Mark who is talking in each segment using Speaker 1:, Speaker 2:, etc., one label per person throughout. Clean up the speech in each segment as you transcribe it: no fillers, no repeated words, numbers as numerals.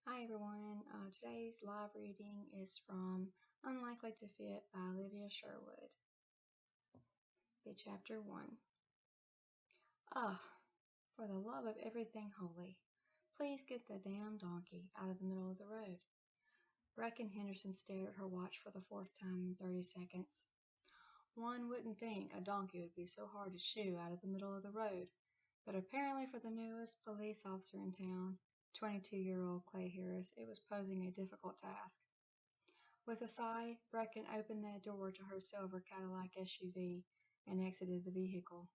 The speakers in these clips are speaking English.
Speaker 1: Hi everyone. Today's live reading is from Unlikely to Fit by Olivia Sherwood. Be chapter 1. Ugh, for the love of everything holy, please get the damn donkey out of the middle of the road. Brecken Henderson stared at her watch for the fourth time in 30 seconds. One wouldn't think a donkey would be so hard to shoo out of the middle of the road, but apparently for the newest police officer in town, 22-year-old Clay Harris, it was posing a difficult task. With a sigh, Brecken opened the door to her silver Cadillac SUV and exited the vehicle.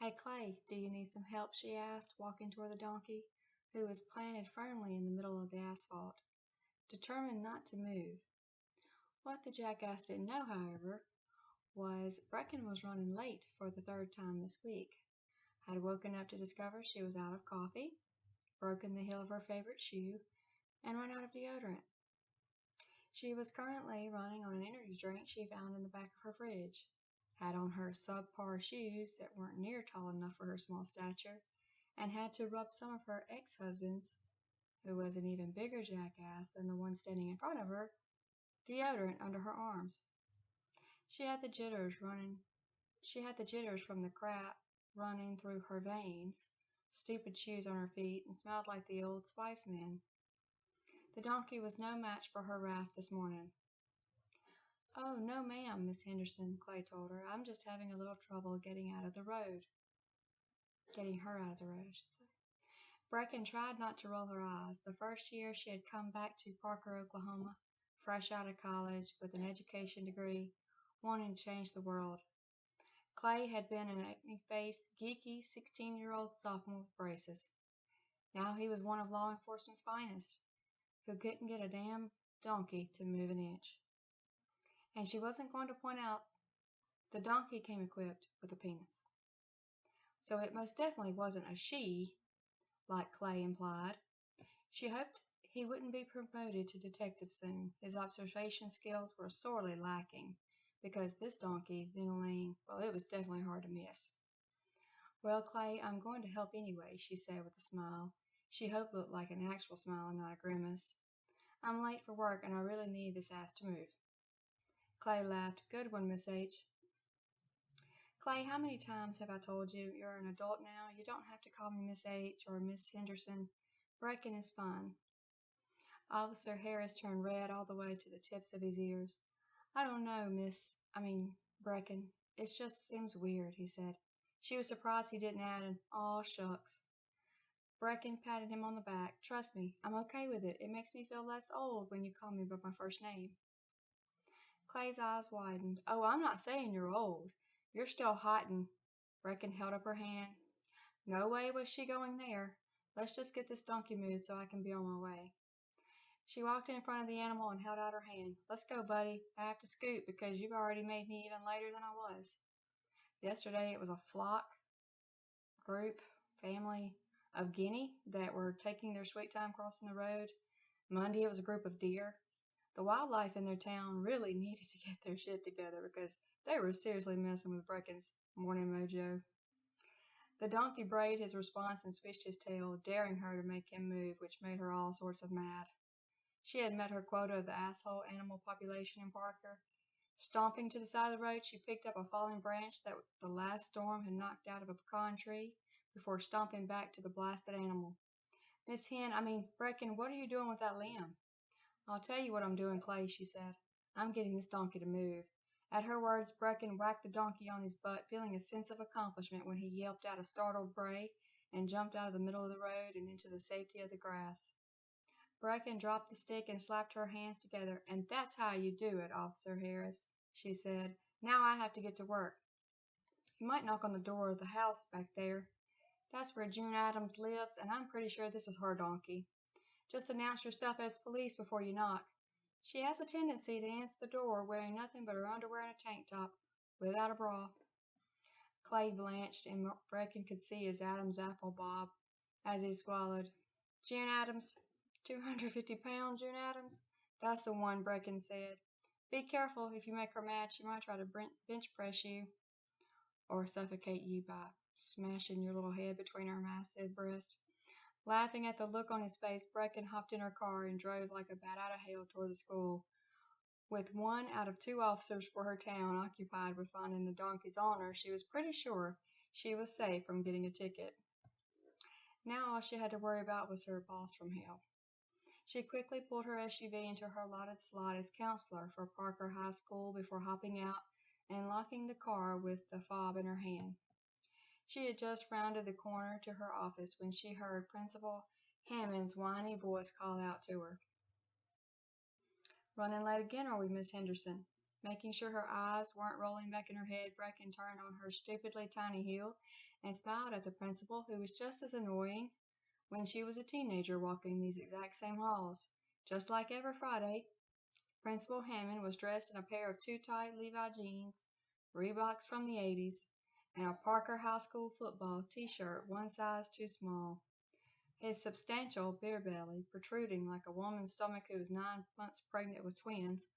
Speaker 1: Hey, Clay, do you need some help? She asked, walking toward the donkey, who was planted firmly in the middle of the asphalt, determined not to move. What the jackass didn't know, however, was Brecken was running late for the third time this week. Had woken up to discover she was out of coffee, broken the heel of her favorite shoe, and run out of deodorant. She was currently running on an energy drink she found in the back of her fridge, had on her subpar shoes that weren't near tall enough for her small stature, and had to rub some of her ex-husband's, who was an even bigger jackass than the one standing in front of her, deodorant under her arms. She had the jitters from the crap running through her veins, stupid shoes on her feet, and smelled like the Old Spice man. The donkey was no match for her wrath this morning. "Oh, no, ma'am, Miss Henderson," Clay told her. "I'm just having a little trouble getting her out of the road, I should say." Brecken tried not to roll her eyes. The first year she had come back to Parker, Oklahoma, fresh out of college with an education degree, wanting to change the world. Clay had been an acne-faced, geeky 16-year-old sophomore with braces. Now he was one of law enforcement's finest, who couldn't get a damn donkey to move an inch. And she wasn't going to point out the donkey came equipped with a penis. So it most definitely wasn't a she, like Clay implied. She hoped he wouldn't be promoted to detective soon. His observation skills were sorely lacking, because this donkey's dingling, well, it was definitely hard to miss. "Well, Clay, I'm going to help anyway," she said with a smile. She hoped it looked like an actual smile and not a grimace. "I'm late for work, and I really need this ass to move." Clay laughed. "Good one, Miss H." "Clay, how many times have I told you you're an adult now? You don't have to call me Miss H or Miss Henderson. Brecken is fine." Officer Harris turned red all the way to the tips of his ears. "I don't know, Brecken. It just seems weird," he said. She was surprised he didn't add an "aw, shucks." Brecken patted him on the back. "Trust me, I'm okay with it. It makes me feel less old when you call me by my first name." Clay's eyes widened. "Oh, I'm not saying you're old. You're still hot and—" Brecken held up her hand. No way was she going there. "Let's just get this donkey moved so I can be on my way." She walked in front of the animal and held out her hand. "Let's go, buddy. I have to scoot because you've already made me even later than I was." Yesterday it was a family of guinea that were taking their sweet time crossing the road. Monday it was a group of deer. The wildlife in their town really needed to get their shit together because they were seriously messing with Brecken's morning mojo. The donkey brayed his response and swished his tail, daring her to make him move, which made her all sorts of mad. She had met her quota of the asshole animal population in Parker. Stomping to the side of the road, she picked up a falling branch that the last storm had knocked out of a pecan tree before stomping back to the blasted animal. Brecken, what are you doing with that limb?" "I'll tell you what I'm doing, Clay," she said. "I'm getting this donkey to move." At her words, Brecken whacked the donkey on his butt, feeling a sense of accomplishment when he yelped out a startled bray and jumped out of the middle of the road and into the safety of the grass. Brecken dropped the stick and slapped her hands together. "And that's how you do it, Officer Harris," she said. "Now I have to get to work. You might knock on the door of the house back there. That's where June Adams lives, and I'm pretty sure this is her donkey. Just announce yourself as police before you knock. She has a tendency to answer the door wearing nothing but her underwear and a tank top, without a bra." Clay blanched, and Brecken could see his Adam's apple bob as he swallowed. "June Adams, 250-pound June Adams?" "That's the one," Brecken said. "Be careful. If you make her mad, she might try to bench press you or suffocate you by smashing your little head between her massive breasts." Laughing at the look on his face, Brecken hopped in her car and drove like a bat out of hell toward the school. With one out of two officers for her town occupied with finding the donkey's owner, she was pretty sure she was safe from getting a ticket. Now all she had to worry about was her boss from hell. She quickly pulled her SUV into her allotted slot as counselor for Parker High School before hopping out and locking the car with the fob in her hand. She had just rounded the corner to her office when she heard Principal Hammond's whiny voice call out to her. "Running late again, are we, Miss Henderson?" Making sure her eyes weren't rolling back in her head, Brecken turned on her stupidly tiny heel and smiled at the principal, who was just as annoying when she was a teenager walking these exact same halls. Just like every Friday, Principal Hammond was dressed in a pair of too-tight Levi jeans, Reeboks from the '80s, and a Parker High School football t-shirt one size too small. His substantial beer belly protruding like a woman's stomach who was 9 months pregnant with twins,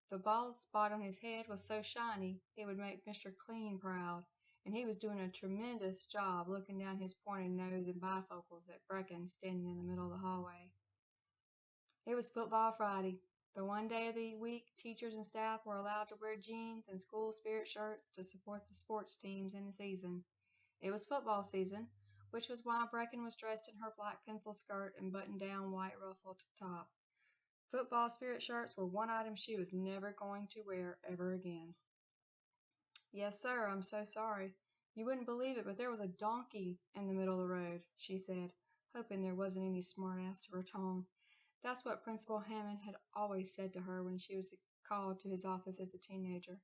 Speaker 1: the bald spot on his head was so shiny it would make Mr. Clean proud, and he was doing a tremendous job looking down his pointed nose and bifocals at Brecken standing in the middle of the hallway. It was Football Friday, the one day of the week teachers and staff were allowed to wear jeans and school spirit shirts to support the sports teams in the season. It was football season, which was why Brecken was dressed in her black pencil skirt and button-down white ruffled top. Football spirit shirts were one item she was never going to wear ever again. "Yes, sir, I'm so sorry. You wouldn't believe it, but there was a donkey in the middle of the road," she said, hoping there wasn't any smart-ass to her tone. That's what Principal Hammond had always said to her when she was called to his office as a teenager.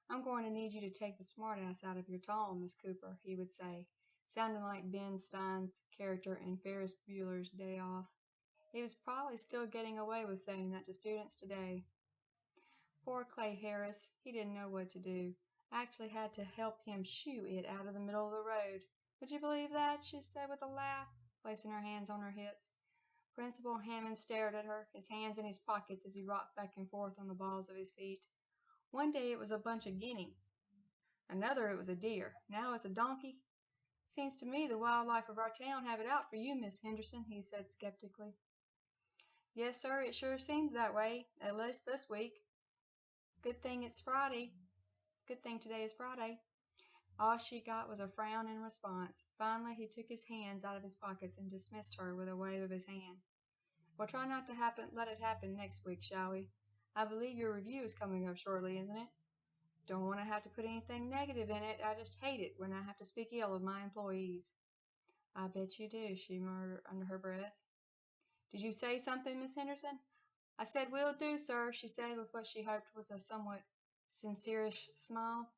Speaker 1: "I'm going to need you to take the smart-ass out of your tone, Miss Cooper," he would say, sounding like Ben Stein's character in Ferris Bueller's Day Off. He was probably still getting away with saying that to students today. Poor Clay Harris, he didn't know what to do. I actually had to help him shoo it out of the middle of the road. "Would you believe that?" she said with a laugh, placing her hands on her hips. Principal Hammond stared at her, his hands in his pockets as he rocked back and forth on the balls of his feet. One day it was a bunch of guinea. Another it was a deer. Now it's a donkey. "Seems to me the wildlife of our town have it out for you, Miss Henderson," he said skeptically. "Yes, sir, it sure seems that way, at least this week. Good thing it's Friday. Good thing today is Friday." All she got was a frown in response. Finally, he took his hands out of his pockets and dismissed her with a wave of his hand. "We'll try not to let it happen next week, shall we? I believe your review is coming up shortly, isn't it? Don't want to have to put anything negative in it. I just hate it when I have to speak ill of my employees." "I bet you do," she murmured under her breath. "Did you say something, Miss Henderson?" "I said will do, sir," she said with what she hoped was a somewhat sincerish smile.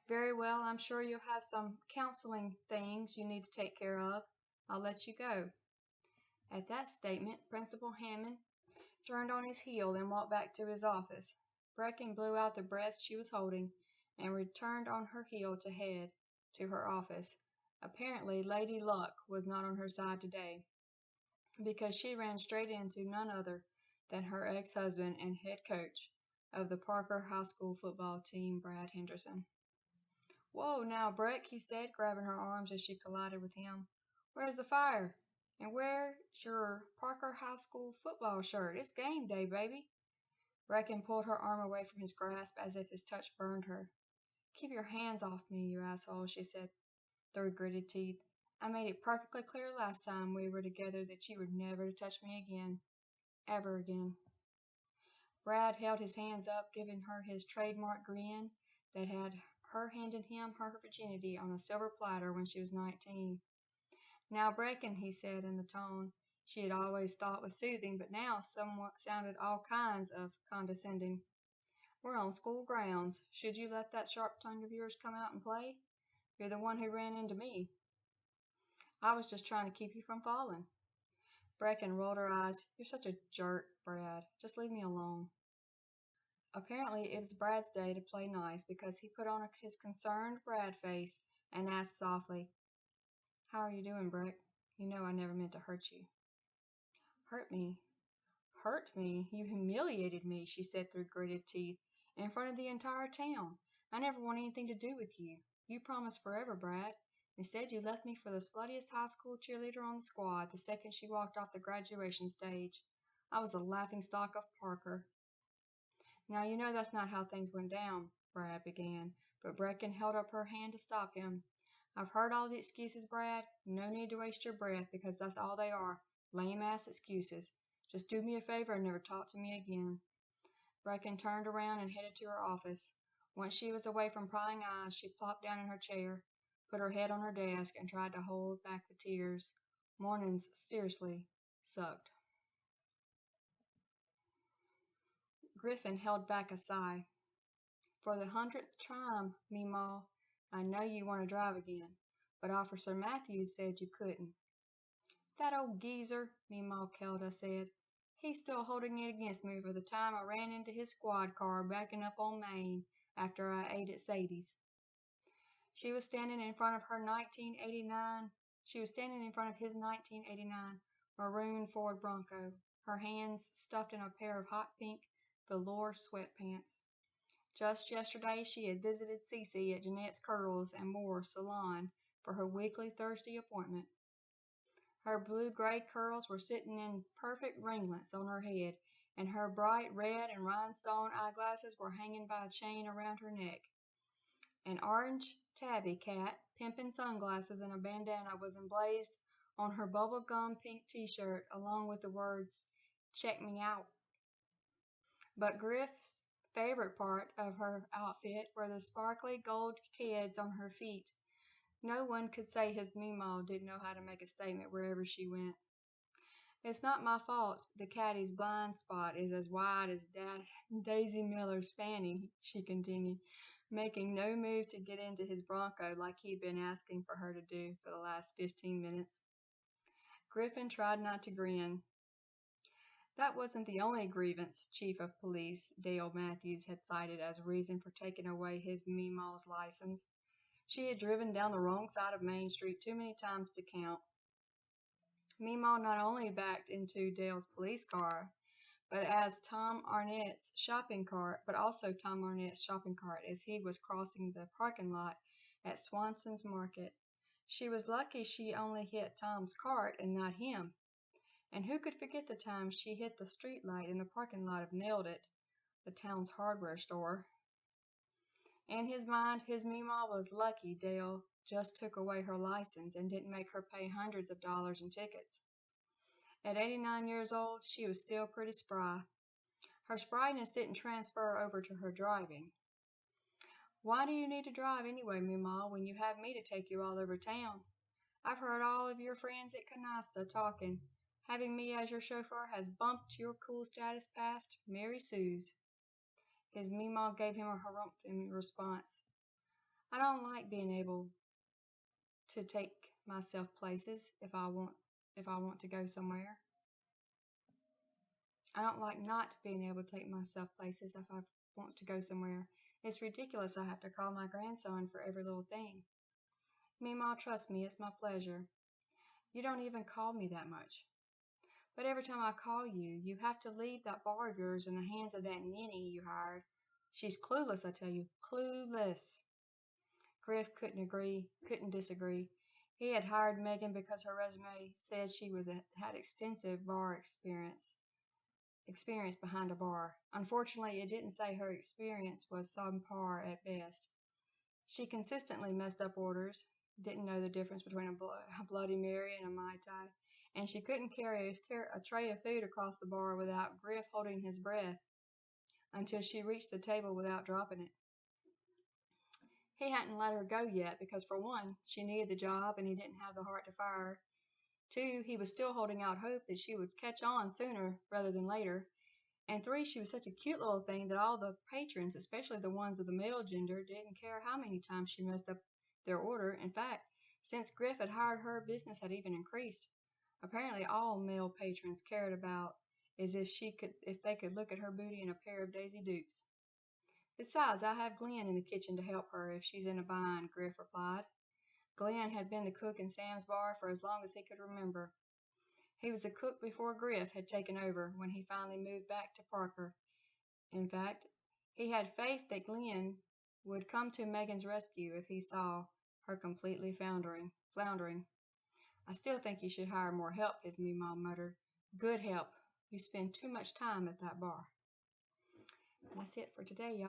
Speaker 1: "Very well, I'm sure you'll have some counseling things you need to take care of. I'll let you go." At that statement, Principal Hammond turned on his heel and walked back to his office. Brecken blew out the breath she was holding and returned on her heel to head to her office. Apparently, Lady Luck was not on her side today, because she ran straight into none other than her ex-husband and head coach of the Parker High School football team, Brad Henderson. "Whoa, now, Breck," he said, grabbing her arms as she collided with him. "Where's the fire? And where's your Parker High School football shirt? It's game day, baby." Brecken pulled her arm away from his grasp as if his touch burned her. "Keep your hands off me, you asshole," she said through gritted teeth. "I made it perfectly clear last time we were together that you were never to touch me again. Ever again." Brad held his hands up, giving her his trademark grin that had her handed him her virginity on a silver platter when she was 19. "Now, Brecken," he said in the tone she had always thought was soothing, but now somewhat sounded all kinds of condescending. "We're on school grounds. Should you let that sharp tongue of yours come out and play? You're the one who ran into me. I was just trying to keep you from falling." Brecken rolled her eyes. "You're such a jerk, Brad. Just leave me alone." Apparently, it was Brad's day to play nice because he put on his concerned Brad face and asked softly, "How are you doing, Breck? You know I never meant to hurt you." "Hurt me? Hurt me? You humiliated me," she said through gritted teeth, "in front of the entire town. I never want anything to do with you. You promised forever, Brad. Instead, you left me for the sluttiest high school cheerleader on the squad the second she walked off the graduation stage. I was the laughingstock of Parker." "Now, you know that's not how things went down," Brad began, but Brecken held up her hand to stop him. "I've heard all the excuses, Brad. No need to waste your breath, because that's all they are, lame-ass excuses. Just do me a favor and never talk to me again." Brecken turned around and headed to her office. Once she was away from prying eyes, she plopped down in her chair, put her head on her desk, and tried to hold back the tears. Mornings, seriously, sucked. Griffin held back a sigh. "For the 100th time, Meemaw, I know you want to drive again, but Officer Matthews said you couldn't." "That old geezer," Meemaw Kelda said. "He's still holding it against me for the time I ran into his squad car backing up on Main after I ate at Sadie's." She was standing in front of her 1989. She was standing in front of his 1989 maroon Ford Bronco, her hands stuffed in a pair of hot pink velour sweatpants. Just yesterday, she had visited Cece at Jeanette's Curls and More salon for her weekly Thursday appointment. Her blue-gray curls were sitting in perfect ringlets on her head, and her bright red and rhinestone eyeglasses were hanging by a chain around her neck. An orange tabby cat, pimping sunglasses and a bandana, was emblazed on her bubblegum pink t-shirt, along with the words, "Check me out." But Griff's favorite part of her outfit were the sparkly gold keds on her feet. No one could say his Meemaw didn't know how to make a statement wherever she went. "It's not my fault the cattie's blind spot is as wide as Daisy Miller's fanny," she continued, making no move to get into his Bronco like he'd been asking for her to do for the last 15 minutes. Griffin tried not to grin. That wasn't the only grievance Chief of Police Dale Matthews had cited as a reason for taking away his Meemaw's license. She had driven down the wrong side of Main Street too many times to count. Meemaw not only backed into Dale's police car, but also Tom Arnett's shopping cart as he was crossing the parking lot at Swanson's Market. She was lucky she only hit Tom's cart and not him. And who could forget the time she hit the street light in the parking lot of Nailed It, the town's hardware store? In his mind, his Meemaw was lucky Dale just took away her license and didn't make her pay hundreds of dollars in tickets. At 89 years old, she was still pretty spry. Her spryness didn't transfer over to her driving. "Why do you need to drive anyway, Meemaw, when you have me to take you all over town? I've heard all of your friends at Canasta talking. Having me as your chauffeur has bumped your cool status past Mary Sue's." His Meemaw gave him a harumph in response. "I don't like being able to take myself places if I want to go somewhere. I don't like not being able to take myself places if I want to go somewhere. It's ridiculous I have to call my grandson for every little thing." "Meemaw, trust me, it's my pleasure." "You don't even call me that much." "But every time I call you, you have to leave that bar of yours in the hands of that ninny you hired. She's clueless, I tell you, clueless." Griff couldn't disagree. He had hired Megan because her resume said she had extensive bar experience behind a bar. Unfortunately, it didn't say her experience was subpar at best. She consistently messed up orders, didn't know the difference between a Bloody Mary and a Mai Tai, and she couldn't carry a tray of food across the bar without Griff holding his breath until she reached the table without dropping it. He hadn't let her go yet because, for one, she needed the job and he didn't have the heart to fire her. Two, he was still holding out hope that she would catch on sooner rather than later. And three, she was such a cute little thing that all the patrons, especially the ones of the male gender, didn't care how many times she messed up their order. In fact, since Griff had hired her, business had even increased. Apparently, all male patrons cared about is if they could look at her booty in a pair of Daisy Dukes. "Besides, I have Glenn in the kitchen to help her if she's in a bind," Griff replied. Glenn had been the cook in Sam's bar for as long as he could remember. He was the cook before Griff had taken over when he finally moved back to Parker. In fact, he had faith that Glenn would come to Megan's rescue if he saw her completely floundering. I still think you should hire more help, his meemaw muttered. Good help. You spend too much time at that bar. That's it for today, y'all.